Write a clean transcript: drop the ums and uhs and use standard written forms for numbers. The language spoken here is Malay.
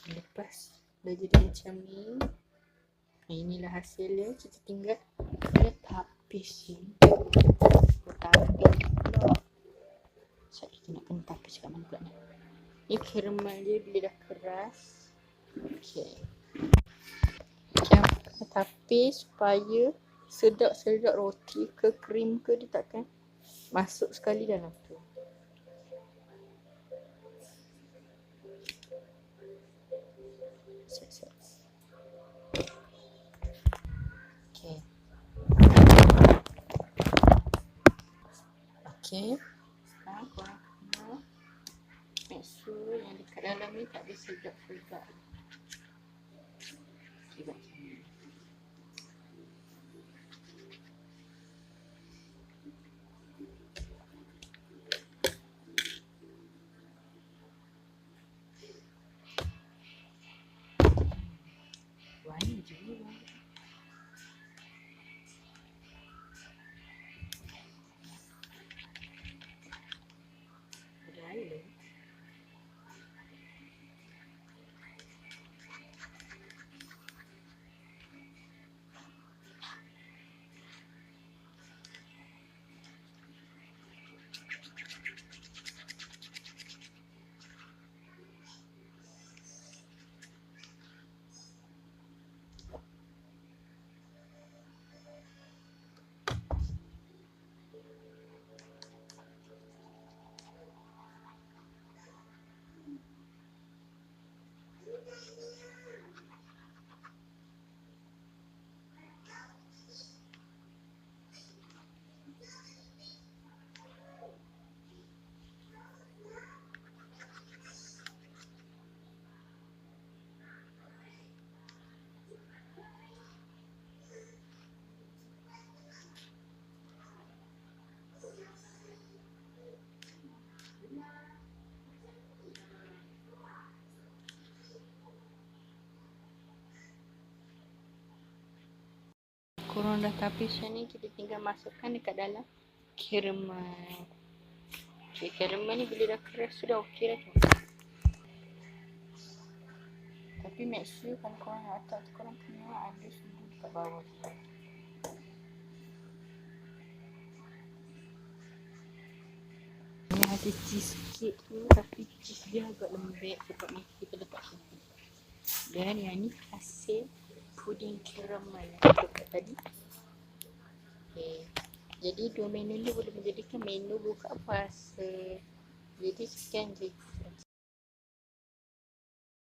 Lepas dah jadi macam ni, inilah hasilnya. Kita tinggal tapis ni. Tapis pula. Sekejap kita nak kena tapis kat mana pula ni. Ni caramel dia bila dah keras. Okay. Kita tapis supaya sedap-sedap roti ke krim ke dia takkan masuk sekali dalam tu. Set. Okay. Okay. Sekarang korang kena make sure yang dekat dalam ni tak ada sedap-sedap. Okay, macam ni. Wangi juga. Ada air lagi. Korang dah tapis macam ni, kita tinggal masukkan dekat dalam caramel. Okay, caramel ni bila dah keras sudah okey dah tu. Tapi make sure kalau korang nak letak tu, korang kena ada sudu dekat bawah. Ni ada cheese sikit tu, tapi cheese dia agak lembek sebab nanti kita letak sudu. Dan yang ni hasil puding caramel yang kita buat tadi. Okay. Jadi dua menu ni boleh menjadikan menu buka puasa. Jadi sekian je.